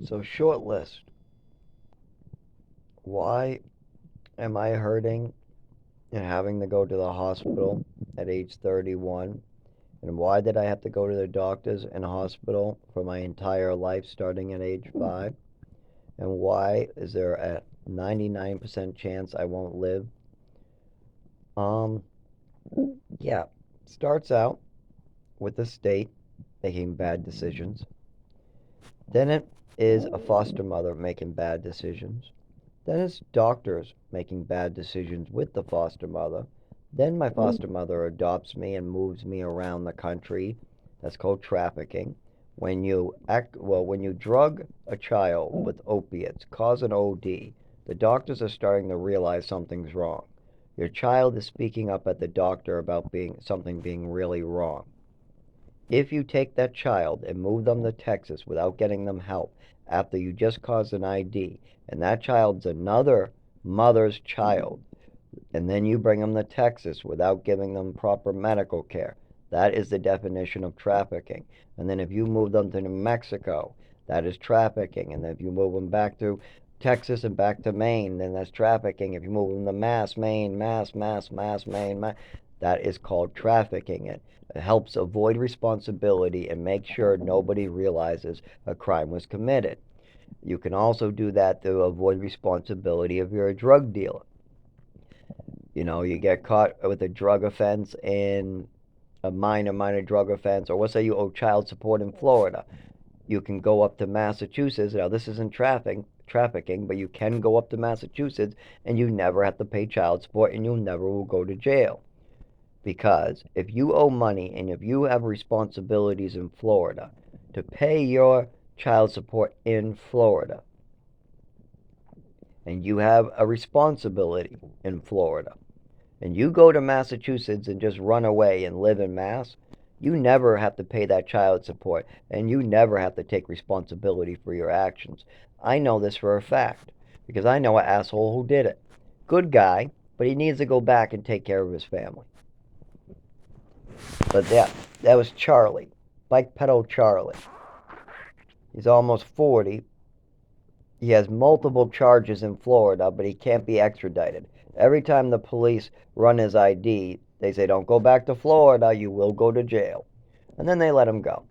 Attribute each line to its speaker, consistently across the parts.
Speaker 1: So, short list. Why am I hurting and having to go to the hospital at age 31? And why did I have to go to the doctors and hospital for my entire life starting at age 5? And why is there a 99% chance I won't live? Um, yeah, starts out with the state making bad decisions. Then it is a foster mother making bad decisions. Then it's doctors making bad decisions with the foster mother. Then my foster mother adopts me and moves me around the country. That's called trafficking. When you drug a child with opiates, cause an OD, the doctors are starting to realize something's wrong. Your child is speaking up at the doctor about something being really wrong. If you take that child and move them to Texas without getting them help after you just caused an ID, and that child's another mother's child, and then you bring them to Texas without giving them proper medical care, that is the definition of trafficking. And then if you move them to New Mexico, that is trafficking. And if you move them back to Texas and back to Maine, then that's trafficking. If you move them to Mass, Maine, Maine, that is called trafficking. It helps avoid responsibility and make sure nobody realizes a crime was committed. You can also do that to avoid responsibility if you're a drug dealer. You get caught with a drug offense in a minor drug offense, or let's say you owe child support in Florida. You can go up to Massachusetts. Now, this isn't trafficking, but you can go up to Massachusetts and you never have to pay child support and you never will go to jail. Because if you owe money and if you have responsibilities in Florida to pay your child support in Florida, and you have a responsibility in Florida, and you go to Massachusetts and just run away and live in Mass, you never have to pay that child support and you never have to take responsibility for your actions. I know this for a fact because I know an asshole who did it. Good guy, but he needs to go back and take care of his family. But that was Charlie, Bike Pedal Charlie. He's almost 40. He has multiple charges in Florida, but he can't be extradited. Every time the police run his ID, they say, "Don't go back to Florida, you will go to jail." And then they let him go.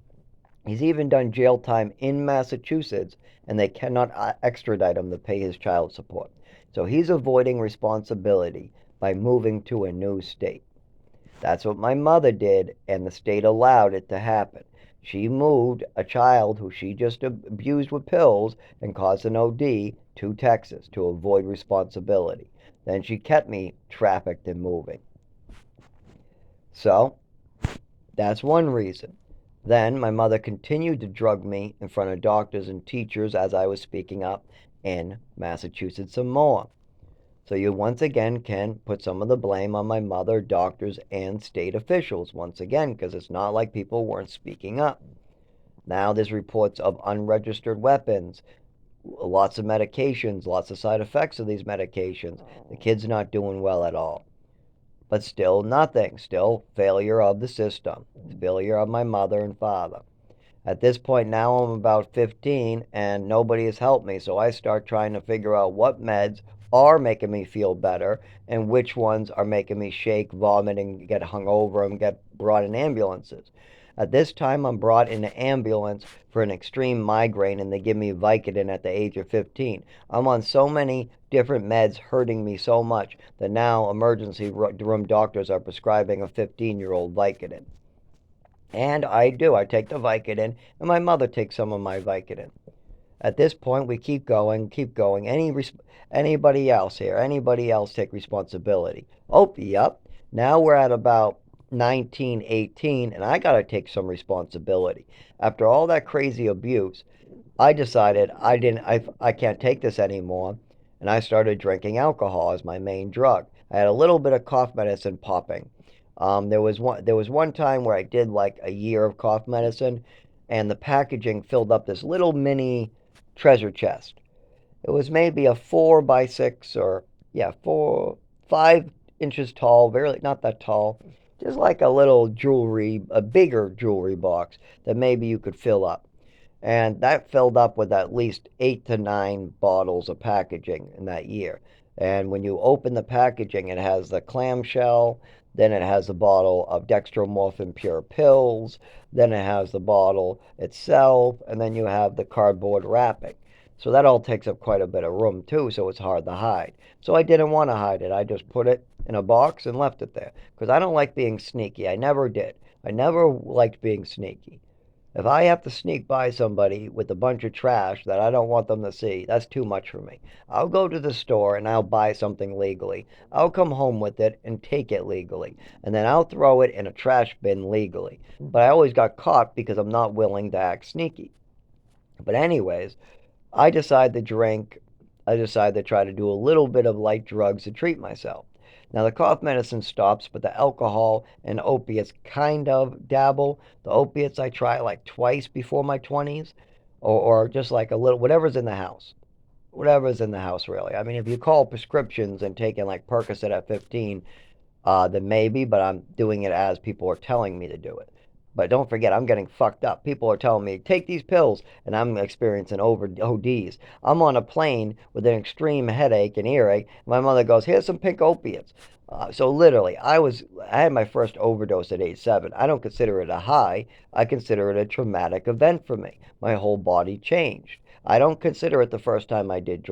Speaker 1: He's even done jail time in Massachusetts, and they cannot extradite him to pay his child support. So he's avoiding responsibility by moving to a new state. That's what my mother did, and the state allowed it to happen. She moved a child who she just abused with pills and caused an OD to Texas to avoid responsibility. Then she kept me trafficked and moving. So, that's one reason. Then my mother continued to drug me in front of doctors and teachers as I was speaking up in Massachusetts some more. So you once again can put some of the blame on my mother, doctors, and state officials once again, because it's not like people weren't speaking up. Now there's reports of unregistered weapons, lots of medications, lots of side effects of these medications. The kid's not doing well at all. But still nothing. Still failure of the system. Failure of my mother and father. At this point now I'm about 15 and nobody has helped me, so I start trying to figure out what meds are making me feel better and which ones are making me shake, vomit, and get hungover and get brought in ambulances. At this time, I'm brought in an ambulance for an extreme migraine, and they give me Vicodin at the age of 15. I'm on so many different meds hurting me so much that now emergency room doctors are prescribing a 15-year-old Vicodin. And I do. I take the Vicodin, and my mother takes some of my Vicodin. At this point, we keep going, keep going. Anybody else here? Anybody else take responsibility? Oh, yep. Now we're at about 19, 18, and I got to take some responsibility. After all that crazy abuse, I decided I can't take this anymore, and I started drinking alcohol as my main drug. I had a little bit of cough medicine popping. There was one time where I did like a year of cough medicine, and the packaging filled up this little mini treasure chest. It was maybe a 4 by 6 or yeah 5 inches tall, very not that tall, just like a little jewelry, a bigger jewelry box that maybe you could fill up. And that filled up with at least 8 to 9 bottles of packaging in that year. And when you open the packaging, it has the clamshell, then it has the bottle of dextromorphin pure pills, then it has the bottle itself, and then you have the cardboard wrapping. So that all takes up quite a bit of room too, so it's hard to hide. So I didn't want to hide it. I just put it in a box and left it there because I don't like being sneaky. I never did. I never liked being sneaky. If I have to sneak by somebody with a bunch of trash that I don't want them to see, that's too much for me. I'll go to the store and I'll buy something legally. I'll come home with it and take it legally. And then I'll throw it in a trash bin legally. But I always got caught because I'm not willing to act sneaky. But, anyways, I decided to drink. I decided to try to do a little bit of light drugs to treat myself. Now, the cough medicine stops, but the alcohol and opiates kind of dabble. The opiates I try like twice before my 20s, or just like a little, whatever's in the house. Whatever's in the house, really. I mean, if you call prescriptions and taking like Percocet at 15, then maybe, but I'm doing it as people are telling me to do it. But don't forget, I'm getting fucked up. People are telling me, take these pills, and I'm experiencing over ODs. I'm on a plane with an extreme headache and earache. My mother goes, here's some pink opiates. So literally, I had my first overdose at age 7. I don't consider it a high. I consider it a traumatic event for me. My whole body changed. I don't consider it the first time I did